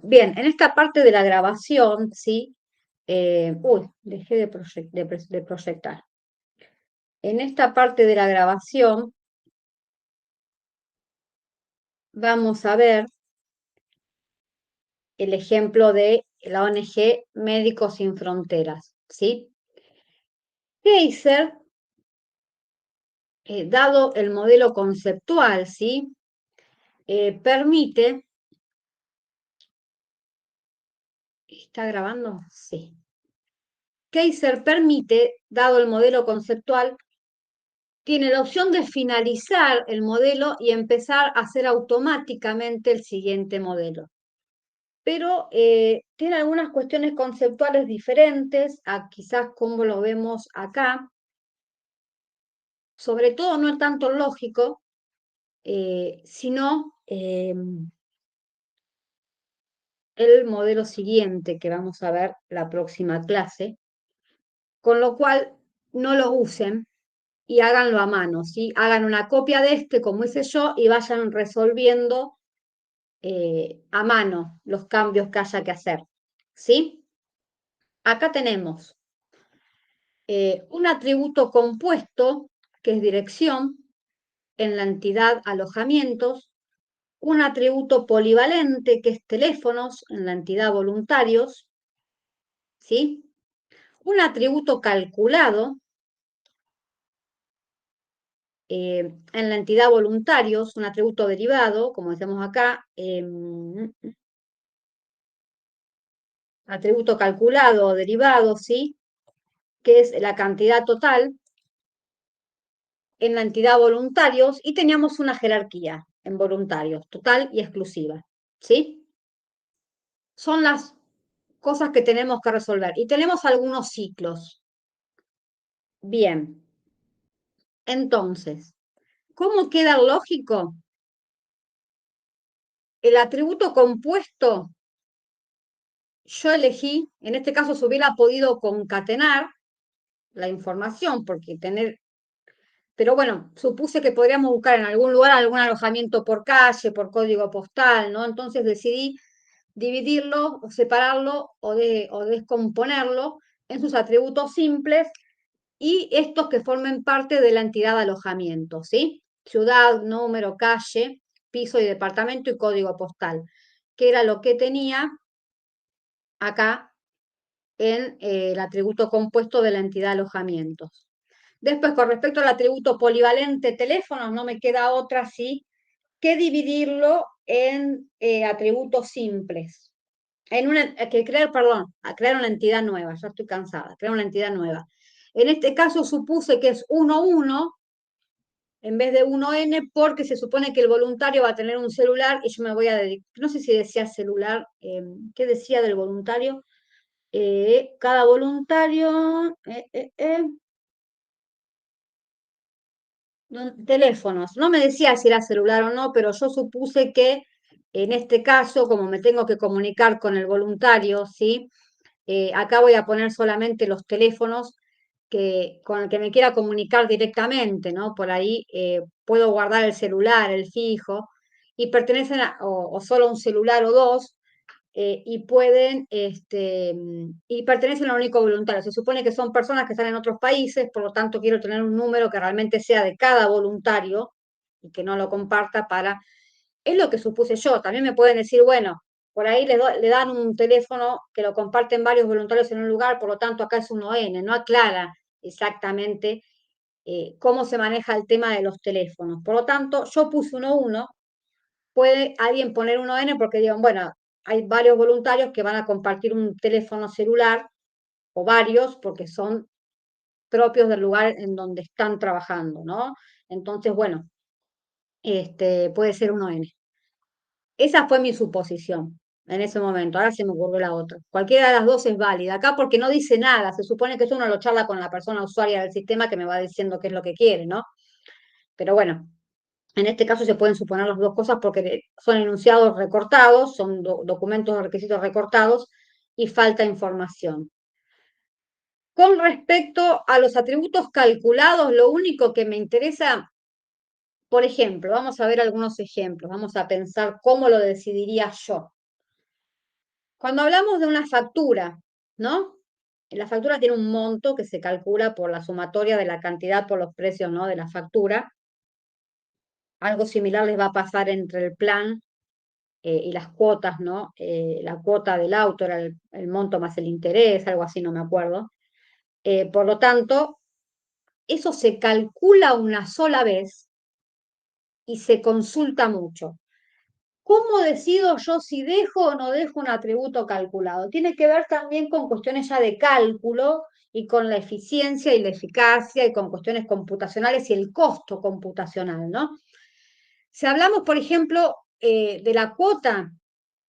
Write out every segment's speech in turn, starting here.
Bien, en esta parte de la grabación, ¿sí? Dejé de proyectar. En esta parte de la grabación vamos a ver el ejemplo de la ONG Médicos Sin Fronteras, ¿sí? Kaiser, dado el modelo conceptual, ¿sí? Permite, ¿está grabando? Sí. Kaiser permite, dado el modelo conceptual, tiene la opción de finalizar el modelo y empezar a hacer automáticamente el siguiente modelo. Pero tiene algunas cuestiones conceptuales diferentes a quizás como lo vemos acá. Sobre todo no es tanto lógico, sino el modelo siguiente que vamos a ver la próxima clase, con lo cual no lo usen y háganlo a mano, ¿sí? Hagan una copia de este, como hice yo, y vayan resolviendo a mano los cambios que haya que hacer, ¿sí? Acá tenemos un atributo compuesto, que es dirección, en la entidad alojamientos, un atributo polivalente, que es teléfonos, en la entidad voluntarios, ¿sí? Un atributo calculado, en la entidad voluntarios, un atributo derivado, como decimos acá, atributo calculado o derivado, ¿sí? Que es la cantidad total en la entidad voluntarios, y teníamos una jerarquía en voluntarios, total y exclusiva, ¿sí? Son las cosas que tenemos que resolver. Y tenemos algunos ciclos. Bien, entonces, ¿cómo queda lógico? El atributo compuesto, yo elegí, en este caso se hubiera podido concatenar la información, porque tener, pero bueno, supuse que podríamos buscar en algún lugar algún alojamiento por calle, por código postal, ¿no? Entonces decidí dividirlo, o separarlo o descomponerlo en sus atributos simples y estos que formen parte de la entidad alojamiento, ¿sí? Ciudad, número, calle, piso y departamento y código postal, que era lo que tenía acá en el atributo compuesto de la entidad alojamientos. Después, con respecto al atributo polivalente teléfonos, no me queda otra sí que dividirlo en atributos simples. En una, que crear, perdón, a crear una entidad nueva, ya estoy cansada, crear una entidad nueva. En este caso supuse que es 1-1 en vez de 1N, porque se supone que el voluntario va a tener un celular y yo me voy a dedicar, no sé si decía celular, ¿qué decía del voluntario? Cada voluntario, teléfonos, no me decía si era celular o no, pero yo supuse que en este caso, como me tengo que comunicar con el voluntario, ¿sí? Acá voy a poner solamente los teléfonos con el que me quiera comunicar directamente, ¿no? Por ahí puedo guardar el celular, el fijo, y pertenecen o solo un celular o dos, y pertenecen al único voluntario. Se supone que son personas que están en otros países, por lo tanto quiero tener un número que realmente sea de cada voluntario y que no lo comparta para... Es lo que supuse yo. También me pueden decir, bueno, por ahí le dan un teléfono que lo comparten varios voluntarios en un lugar, por lo tanto acá es 1N, no aclara exactamente cómo se maneja el tema de los teléfonos. Por lo tanto, yo puse 1-1, puede alguien poner 1N porque digan, bueno, hay varios voluntarios que van a compartir un teléfono celular o varios porque son propios del lugar en donde están trabajando, ¿no? Entonces, bueno, puede ser 1N. Esa fue mi suposición en ese momento. Ahora se me ocurrió la otra. Cualquiera de las dos es válida. Acá porque no dice nada. Se supone que eso uno lo charla con la persona usuaria del sistema que me va diciendo qué es lo que quiere, ¿no? Pero bueno, en este caso se pueden suponer las dos cosas porque son enunciados recortados, son documentos de requisitos recortados y falta información. Con respecto a los atributos calculados, lo único que me interesa, por ejemplo, vamos a ver algunos ejemplos, vamos a pensar cómo lo decidiría yo. Cuando hablamos de una factura, ¿no? La factura tiene un monto que se calcula por la sumatoria de la cantidad por los precios, ¿no? De la factura. Algo similar les va a pasar entre el plan y las cuotas, ¿no? La cuota del auto era el monto más el interés, algo así, no me acuerdo. Por lo tanto, eso se calcula una sola vez y se consulta mucho. ¿Cómo decido yo si dejo o no dejo un atributo calculado? Tiene que ver también con cuestiones ya de cálculo y con la eficiencia y la eficacia y con cuestiones computacionales y el costo computacional, ¿no? Si hablamos, por ejemplo, de la cuota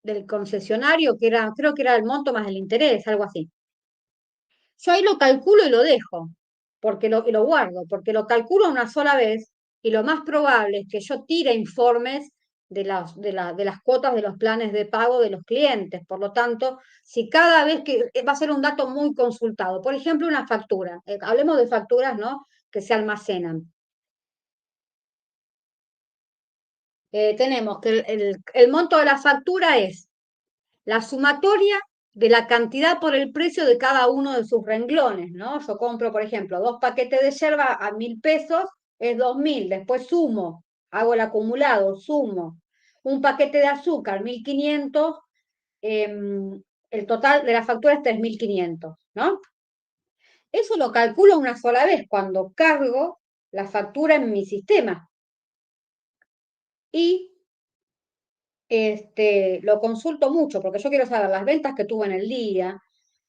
del concesionario, que era, creo que era el monto más el interés, algo así. Yo ahí lo calculo y lo dejo, y lo guardo, porque lo calculo una sola vez y lo más probable es que yo tire informes de las cuotas de los planes de pago de los clientes. Por lo tanto, si cada vez que va a ser un dato muy consultado, por ejemplo, una factura, hablemos de facturas, ¿no? Que se almacenan. Tenemos que el monto de la factura es la sumatoria de la cantidad por el precio de cada uno de sus renglones, ¿no? Yo compro, por ejemplo, 2 paquetes de yerba a 1.000 pesos, es 2.000, después sumo, hago el acumulado, sumo. Un paquete de azúcar, 1.500, el total de la factura es 3.500, ¿no? Eso lo calculo una sola vez cuando cargo la factura en mi sistema y lo consulto mucho porque yo quiero saber las ventas que tuve en el día,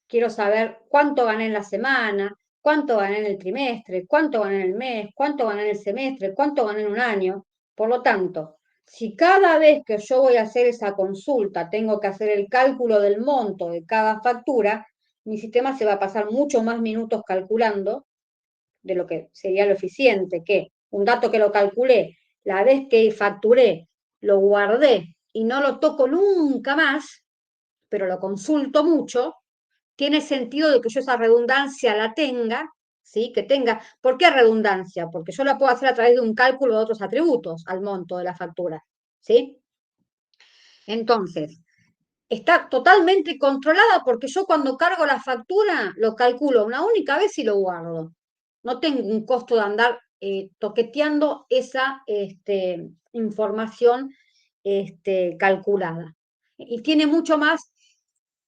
quiero saber cuánto gané en la semana, cuánto gané en el trimestre, cuánto gané en el mes, cuánto gané en el semestre, cuánto gané en un año. Por lo tanto, si cada vez que yo voy a hacer esa consulta tengo que hacer el cálculo del monto de cada factura, mi sistema se va a pasar mucho más minutos calculando de lo que sería lo eficiente, que un dato que lo calculé, la vez que facturé, lo guardé y no lo toco nunca más, pero lo consulto mucho, tiene sentido de que yo esa redundancia la tenga, ¿sí? Que tenga. ¿Por qué redundancia? Porque yo la puedo hacer a través de un cálculo de otros atributos al monto de la factura, ¿sí? Entonces, está totalmente controlada porque yo cuando cargo la factura lo calculo una única vez y lo guardo. No tengo un costo de andar toqueteando esa información calculada. Y tiene mucho más,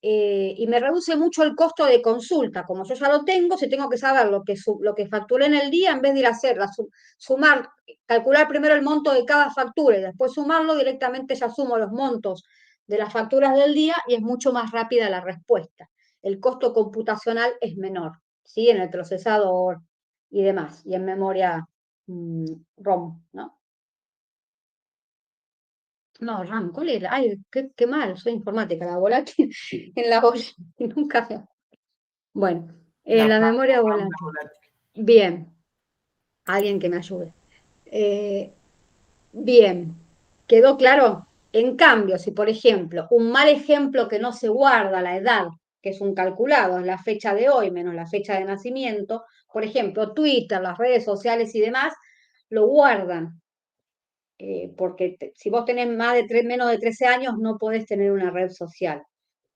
y me reduce mucho el costo de consulta. Como yo ya lo tengo, si tengo que saber lo que facturé en el día, en vez de ir a hacer, sumar, calcular primero el monto de cada factura y después sumarlo, directamente ya sumo los montos de las facturas del día y es mucho más rápida la respuesta. El costo computacional es menor, ¿sí? En el procesador y demás, y en memoria ROM, ¿no? No, RAM, ¿cuál era? Ay, qué mal, soy informática, la volátil en la olla, nunca me... Bueno, La la RAM memoria o RAM, la volátil. volátil. Bien, alguien que me ayude. Eh, Bien, ¿quedó claro? En cambio, si por ejemplo, un mal ejemplo que no se guarda la edad, que es un calculado, es la fecha de hoy menos la fecha de nacimiento, por ejemplo, Twitter, las redes sociales y demás, lo guardan, porque si vos tenés menos de 13 años no podés tener una red social,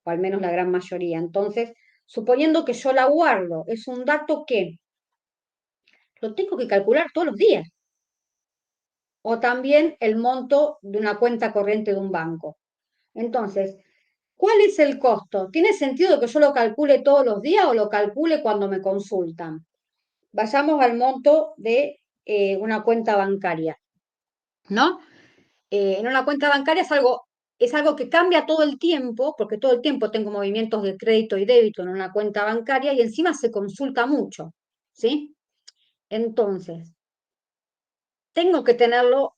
o al menos la gran mayoría. Entonces, suponiendo que yo la guardo, es un dato que lo tengo que calcular todos los días, o también el monto de una cuenta corriente de un banco. Entonces, ¿cuál es el costo? ¿Tiene sentido que yo lo calcule todos los días o lo calcule cuando me consultan? Vayamos al monto de una cuenta bancaria, ¿no? En una cuenta bancaria es algo que cambia todo el tiempo, porque todo el tiempo tengo movimientos de crédito y débito en una cuenta bancaria y encima se consulta mucho, ¿sí? Entonces, tengo que tenerlo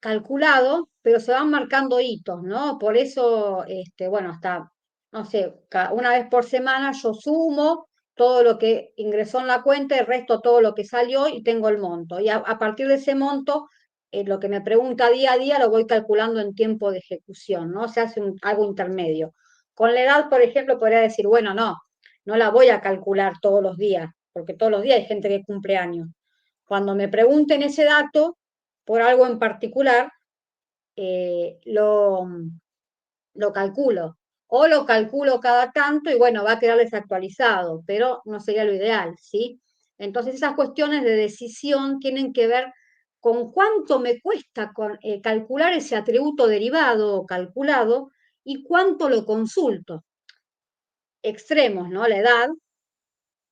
calculado, pero se van marcando hitos, ¿no? Por eso, bueno, hasta, no sé, una vez por semana yo sumo todo lo que ingresó en la cuenta, el resto todo lo que salió y tengo el monto. Y a partir de ese monto, lo que me pregunta día a día lo voy calculando en tiempo de ejecución, ¿no? Se hace algo intermedio. Con la edad, por ejemplo, podría decir, bueno, no la voy a calcular todos los días, porque todos los días hay gente que cumple años. Cuando me pregunten ese dato, por algo en particular, eh, lo, lo calculo. o lo calculo cada tanto y bueno, va a quedar desactualizado, pero no sería lo ideal, ¿sí? Entonces esas cuestiones de decisión tienen que ver con cuánto me cuesta calcular ese atributo derivado o calculado y cuánto lo consulto. Extremos, ¿no? La edad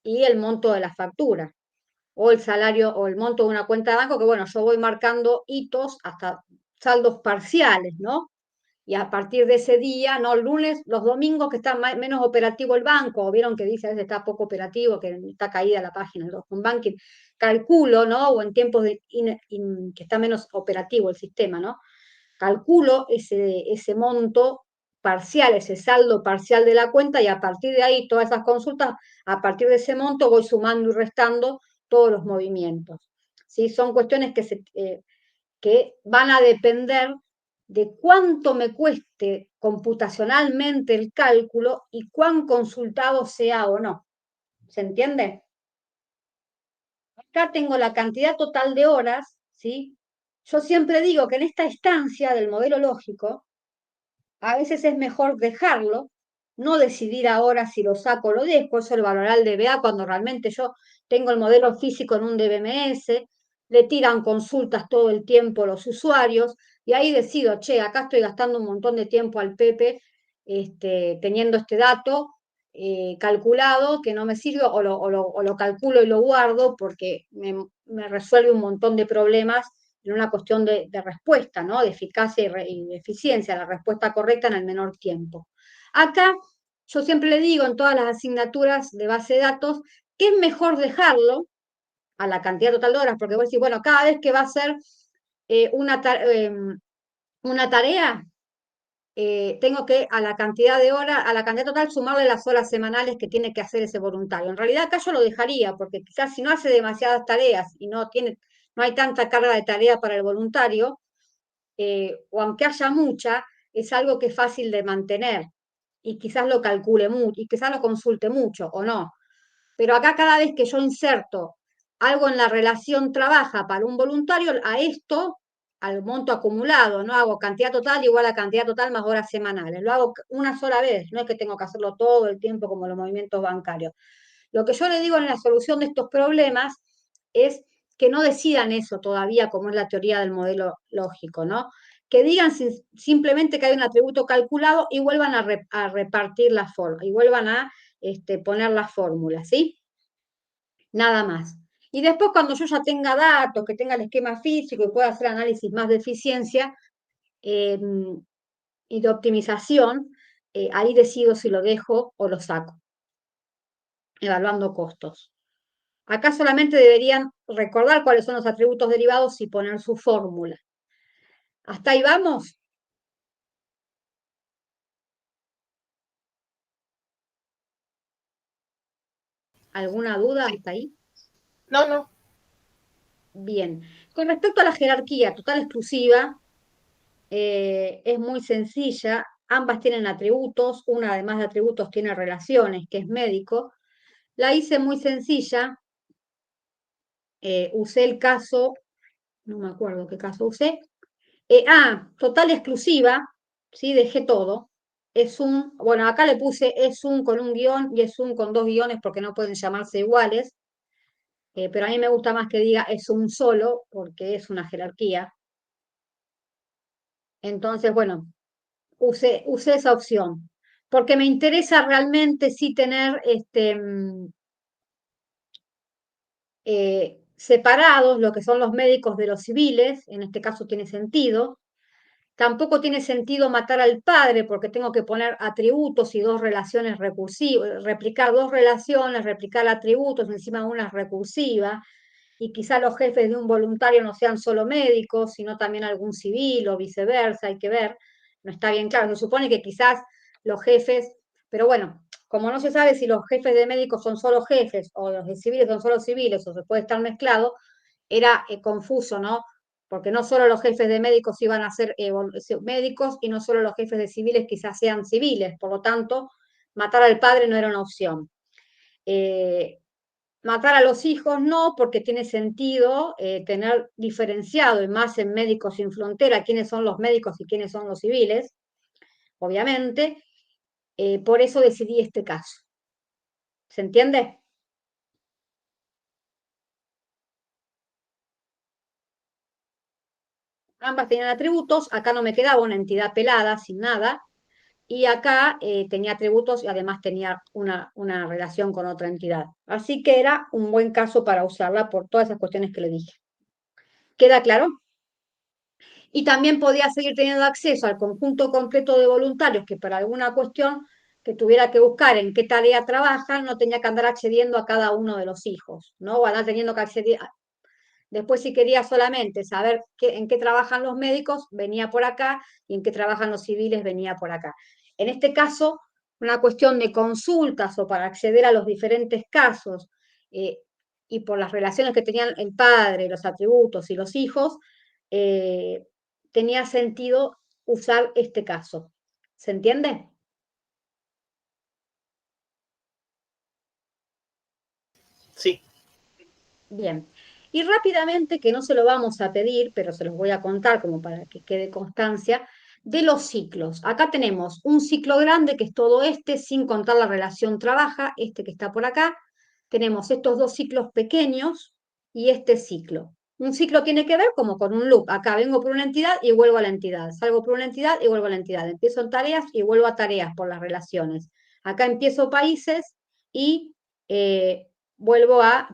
y el monto de la factura, o el salario o el monto de una cuenta de banco, que bueno, yo voy marcando hitos hasta saldos parciales, ¿no? Y a partir de ese día, no, lunes, los domingos que está menos operativo el banco, o vieron que dice a veces está poco operativo, que está caída la página del Open Banking, calculo, ¿no? O en tiempos que está menos operativo el sistema, ¿no? Calculo ese monto parcial, ese saldo parcial de la cuenta y a partir de ahí, todas esas consultas, a partir de ese monto voy sumando y restando todos los movimientos. ¿Sí? Son cuestiones que van a depender de cuánto me cueste computacionalmente el cálculo y cuán consultado sea o no. ¿Se entiende? Acá tengo la cantidad total de horas, ¿sí? Yo siempre digo que en esta instancia del modelo lógico, a veces es mejor dejarlo, no decidir ahora si lo saco o lo dejo, eso lo valorará el DBA cuando realmente yo tengo el modelo físico en un DBMS, le tiran consultas todo el tiempo los usuarios, y ahí decido, che, acá estoy gastando un montón de tiempo al Pepe teniendo este dato calculado que no me sirve, o lo calculo y lo guardo porque me resuelve un montón de problemas en una cuestión de respuesta, ¿no? De eficacia y de eficiencia, la respuesta correcta en el menor tiempo. Acá, yo siempre le digo en todas las asignaturas de base de datos que es mejor dejarlo a la cantidad total de horas, porque vos decís, bueno, cada vez que va a ser eh, una, una tarea, tengo que a la cantidad de horas, a la cantidad total, sumarle las horas semanales que tiene que hacer ese voluntario. En realidad acá yo lo dejaría, porque quizás si no hace demasiadas tareas y no hay tanta carga de tarea para el voluntario, o aunque haya mucha, es algo que es fácil de mantener y quizás lo calcule mucho y quizás lo consulte mucho o no. Pero acá cada vez que yo inserto algo en la relación trabaja para un voluntario, a esto, al monto acumulado, no hago cantidad total igual a cantidad total más horas semanales. Lo hago una sola vez, no es que tengo que hacerlo todo el tiempo como los movimientos bancarios. Lo que yo le digo en la solución de estos problemas es que no decidan eso todavía, como es la teoría del modelo lógico, ¿no? Que digan simplemente que hay un atributo calculado y vuelvan a repartir la forma, y vuelvan a poner las fórmulas, ¿sí? Nada más. Y después cuando yo ya tenga datos, que tenga el esquema físico y pueda hacer análisis más de eficiencia eh, y de optimización, ahí decido si lo dejo o lo saco, evaluando costos. Acá solamente deberían recordar cuáles son los atributos derivados y poner su fórmula. ¿Hasta ahí vamos? ¿Alguna duda hasta ahí? No, no. Bien. Con respecto a la jerarquía total exclusiva, es muy sencilla. Ambas tienen atributos. Una, además de atributos, tiene relaciones, que es médico. La hice muy sencilla. Usé el caso, no me acuerdo qué caso usé. Total exclusiva, ¿sí? Dejé todo. Bueno, acá le puse es un con un guión y es un con dos guiones porque no pueden llamarse iguales, pero a mí me gusta más que diga es un solo porque es una jerarquía. Entonces, bueno, usé esa opción porque me interesa realmente sí tener separados lo que son los médicos de los civiles, en este caso tiene sentido. Tampoco tiene sentido matar al padre porque tengo que poner atributos y dos relaciones recursivas, replicar dos relaciones, replicar atributos, encima una es recursiva, y quizá los jefes de un voluntario no sean solo médicos, sino también algún civil o viceversa, hay que ver, no está bien claro. Se supone que quizás los jefes, pero bueno, como no se sabe si los jefes de médicos son solo jefes o los de civiles son solo civiles o se puede estar mezclado, era confuso, ¿no? Porque no solo los jefes de médicos iban a ser médicos y no solo los jefes de civiles quizás sean civiles, por lo tanto, matar al padre no era una opción. Eh, Matar a los hijos no, porque tiene sentido tener diferenciado, y más en Médicos Sin Frontera, quiénes son los médicos y quiénes son los civiles, obviamente. Por eso decidí este caso. ¿Se entiende? Ambas tenían atributos, acá no me quedaba una entidad pelada, sin nada, y acá tenía atributos y además tenía una relación con otra entidad. Así que era un buen caso para usarla por todas esas cuestiones que le dije. ¿Queda claro? Y también podía seguir teniendo acceso al conjunto completo de voluntarios que por alguna cuestión que tuviera que buscar en qué tarea trabajan, no tenía que andar accediendo a cada uno de los hijos, ¿no? O andar teniendo que acceder. Después, si quería solamente saber en qué trabajan los médicos, venía por acá, y en qué trabajan los civiles, venía por acá. En este caso, una cuestión de consultas o para acceder a los diferentes casos, eh, y por las relaciones que tenían el padre, los atributos y los hijos, eh, tenía sentido usar este caso. ¿Se entiende? Sí, Bien. Y rápidamente, que no se lo vamos a pedir, pero se los voy a contar como para que quede constancia, de los ciclos. Acá tenemos un ciclo grande, que es todo este, sin contar la relación trabaja, este que está por acá. Tenemos estos dos ciclos pequeños y este ciclo. Un ciclo tiene que ver como con un loop. Acá vengo por una entidad y vuelvo a la entidad. Salgo por una entidad y vuelvo a la entidad. Empiezo en tareas y vuelvo a tareas por las relaciones. Acá empiezo países y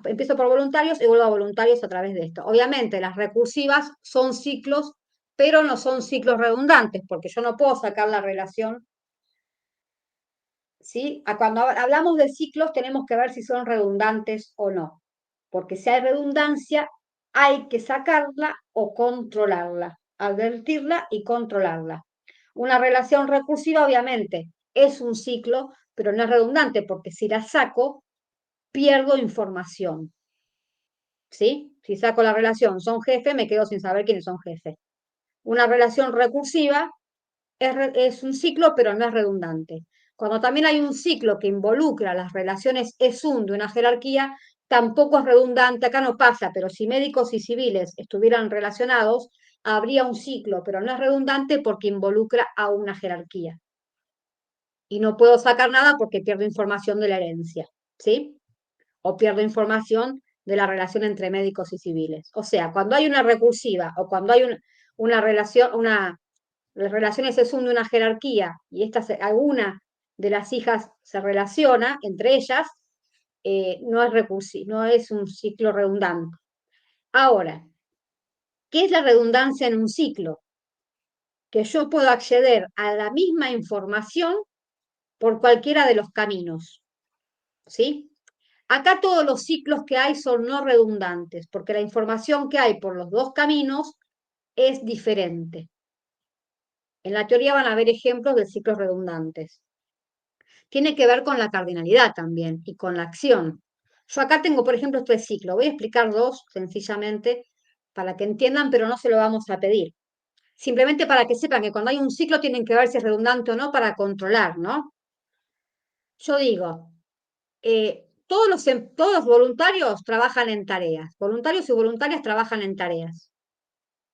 empiezo por voluntarios y vuelvo a voluntarios a través de esto. Obviamente, las recursivas son ciclos, pero no son ciclos redundantes, porque yo no puedo sacar la relación, ¿sí? Cuando hablamos de ciclos, tenemos que ver si son redundantes o no, porque si hay redundancia, hay que sacarla o controlarla, advertirla y controlarla. Una relación recursiva, obviamente, es un ciclo, pero no es redundante, porque si la saco, pierdo información. ¿Sí? Si saco la relación son jefe, me quedo sin saber quiénes son jefes. Una relación recursiva es un ciclo, pero no es redundante. Cuando también hay un ciclo que involucra las relaciones es-un de una jerarquía, tampoco es redundante. Acá no pasa, pero si médicos y civiles estuvieran relacionados, habría un ciclo, pero no es redundante porque involucra a una jerarquía. Y no puedo sacar nada porque pierdo información de la herencia. ¿Sí? O pierdo información de la relación entre médicos y civiles. O sea, cuando hay una recursiva o cuando hay una relación, las relaciones es de una jerarquía y alguna de las hijas se relaciona entre ellas, no es recursivo, no es un ciclo redundante. Ahora, ¿qué es la redundancia en un ciclo? Que yo puedo acceder a la misma información por cualquiera de los caminos, ¿sí? Acá todos los ciclos que hay son no redundantes, porque la información que hay por los dos caminos es diferente. En la teoría van a haber ejemplos de ciclos redundantes. Tiene que ver con la cardinalidad también y con la acción. Yo acá tengo, por ejemplo, este ciclo. Voy a explicar dos sencillamente para que entiendan, pero no se lo vamos a pedir. Simplemente para que sepan que cuando hay un ciclo tienen que ver si es redundante o no para controlar, ¿no? Yo digo, todos los voluntarios trabajan en tareas. Voluntarios y voluntarias trabajan en tareas,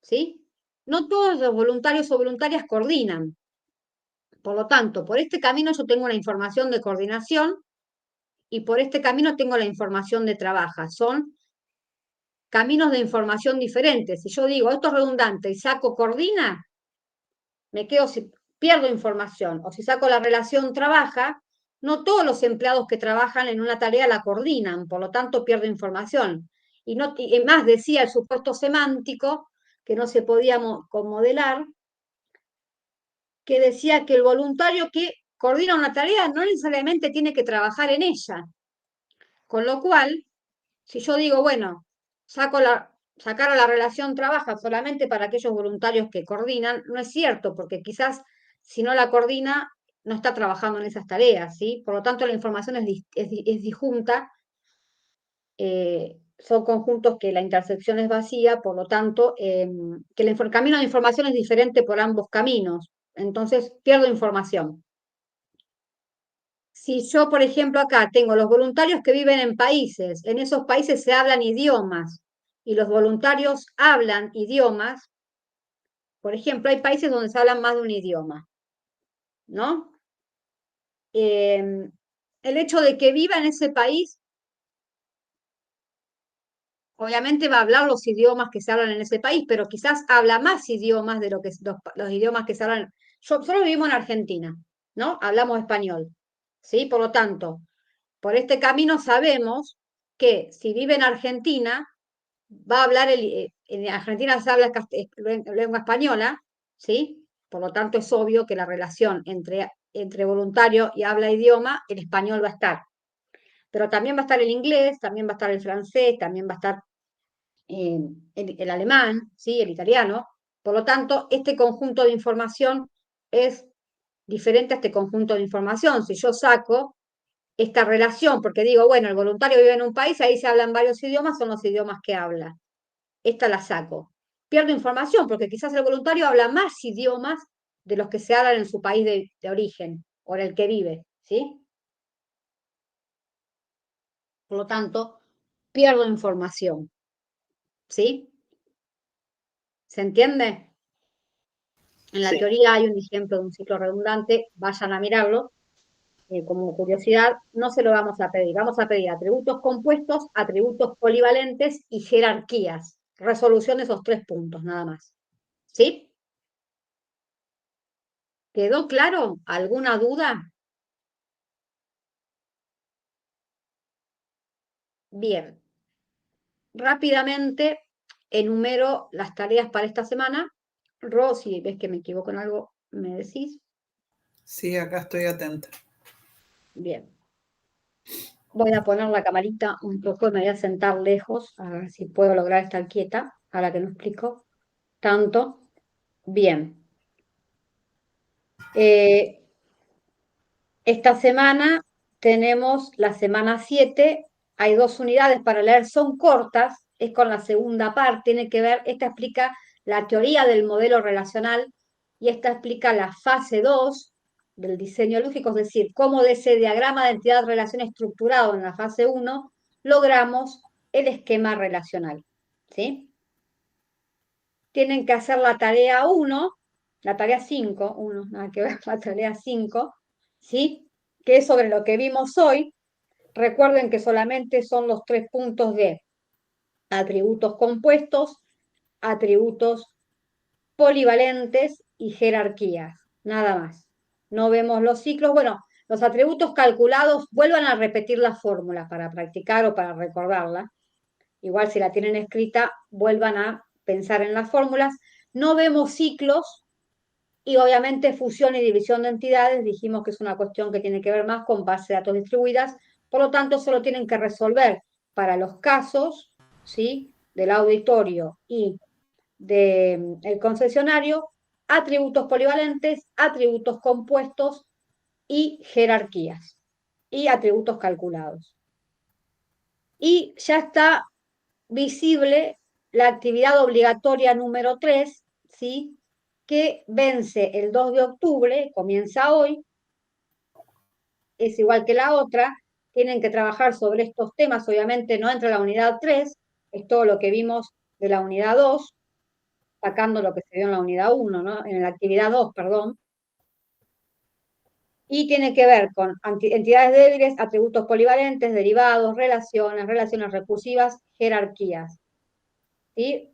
¿sí? No todos los voluntarios o voluntarias coordinan. Por lo tanto, por este camino yo tengo una información de coordinación y por este camino tengo la información de trabaja. Son caminos de información diferentes. Si yo digo esto es redundante y saco coordina, me quedo si pierdo información. O si saco la relación trabaja, no todos los empleados que trabajan en una tarea la coordinan, por lo tanto pierdo información. Y más decía el supuesto semántico, que no se podía modelar, que decía que el voluntario que coordina una tarea no necesariamente tiene que trabajar en ella. Con lo cual, si yo digo, bueno, sacar a la relación trabaja solamente para aquellos voluntarios que coordinan, no es cierto, porque quizás si no la coordina, no está trabajando en esas tareas, ¿sí? Por lo tanto, la información es disjunta, son conjuntos que la intersección es vacía, por lo tanto, que el camino de información es diferente por ambos caminos, entonces pierdo información. Si yo, por ejemplo, acá tengo los voluntarios que viven en países, en esos países se hablan idiomas y los voluntarios hablan idiomas, por ejemplo, hay países donde se hablan más de un idioma, ¿no? el hecho de que viva en ese país, obviamente va a hablar los idiomas que se hablan en ese país, pero quizás habla más idiomas de lo que los idiomas que se hablan. Nosotros vivimos en Argentina, ¿no? Hablamos español, ¿sí? Por lo tanto, por este camino sabemos que si vive en Argentina, va a hablar, en Argentina se habla lengua española, ¿sí? Por lo tanto, es obvio que la relación entre voluntario y habla idioma, el español va a estar. Pero también va a estar el inglés, también va a estar el francés, también va a estar el alemán, ¿sí? El italiano. Por lo tanto, este conjunto de información es diferente a este conjunto de información. Si yo saco esta relación, porque digo, bueno, el voluntario vive en un país, ahí se hablan varios idiomas, son los idiomas que habla. Esta la saco. Pierdo información, porque quizás el voluntario habla más idiomas de los que se hablan en su país de origen o en el que vive, ¿sí? Por lo tanto, pierdo información, ¿sí? ¿Se entiende? En la Sí. teoría hay un ejemplo de un ciclo redundante, vayan a mirarlo, como curiosidad, no se lo vamos a pedir. Vamos a pedir atributos compuestos, atributos polivalentes y jerarquías. Resolución de esos 3 puntos, nada más. ¿Sí? ¿Quedó claro? ¿Alguna duda? Bien. Rápidamente enumero las tareas para esta semana. Ro, si ves que me equivoco en algo, me decís. Sí, acá estoy atenta. Bien. Voy a poner la camarita un poco y me voy a sentar lejos, a ver si puedo lograr estar quieta, ahora que no explico tanto. Bien. Eh, esta semana tenemos la semana 7. Hay 2 unidades para leer, son cortas, es con la segunda parte, tiene que ver, esta explica la teoría del modelo relacional y esta explica la fase 2 del diseño lógico, es decir, cómo de ese diagrama de entidad-relación estructurado en la fase 1 logramos el esquema relacional. ¿Sí? Tienen que hacer la tarea 1, la tarea 5, 1, nada que ver, la tarea 5, ¿sí? Que es sobre lo que vimos hoy. Recuerden que solamente son los 3 puntos de atributos compuestos, atributos polivalentes y jerarquías, nada más. No vemos los ciclos. Bueno, los atributos calculados, vuelvan a repetir la fórmula para practicar o para recordarla. Igual si la tienen escrita, vuelvan a pensar en las fórmulas. No vemos ciclos y obviamente fusión y división de entidades, dijimos que es una cuestión que tiene que ver más con bases de datos distribuidas, por lo tanto solo tienen que resolver para los casos, ¿sí? Del auditorio y del concesionario, atributos polivalentes, atributos compuestos y jerarquías y atributos calculados. Y ya está visible la actividad obligatoria número 3, ¿sí? Que vence el 2 de octubre, comienza hoy, es igual que la otra, tienen que trabajar sobre estos temas, obviamente no entra la unidad 3, es todo lo que vimos de la unidad 2, sacando lo que se vio en la unidad 1, ¿no? En la actividad 2, perdón, y tiene que ver con entidades débiles, atributos polivalentes, derivados, relaciones recursivas, jerarquías. ¿Sí?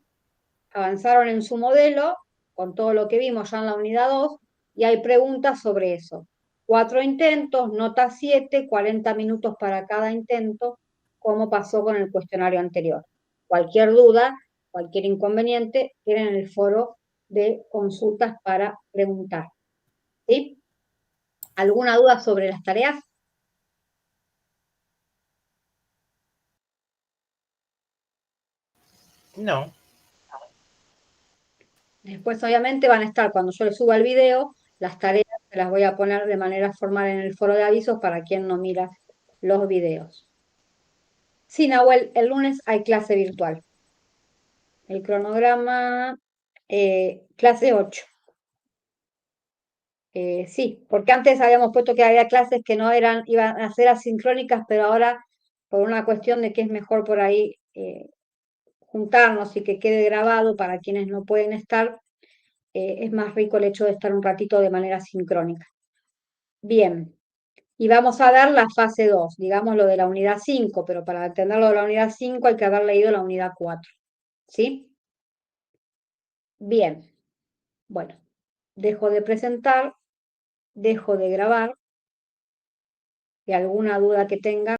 Avanzaron en su modelo con todo lo que vimos ya en la unidad 2 y hay preguntas sobre eso. 4 intentos, nota 7, 40 minutos para cada intento, como pasó con el cuestionario anterior. Cualquier duda, cualquier inconveniente, tienen el foro de consultas para preguntar. ¿Sí? ¿Alguna duda sobre las tareas? No. Después, obviamente, van a estar, cuando yo les suba el video, las tareas se las voy a poner de manera formal en el foro de avisos para quien no mira los videos. Sí, Nahuel, el lunes hay clase virtual. El cronograma, clase 8. Sí, porque antes habíamos puesto que había clases que no eran, iban a ser asincrónicas, pero ahora, por una cuestión de que es mejor por ahí juntarnos y que quede grabado para quienes no pueden estar, es más rico el hecho de estar un ratito de manera sincrónica. Bien, Y vamos a ver la fase 2, digamos lo de la unidad 5, pero para entender lo de la unidad 5 hay que haber leído la unidad 4. ¿Sí? Bien. Bueno, dejo de presentar, dejo de grabar. Y alguna duda que tengan.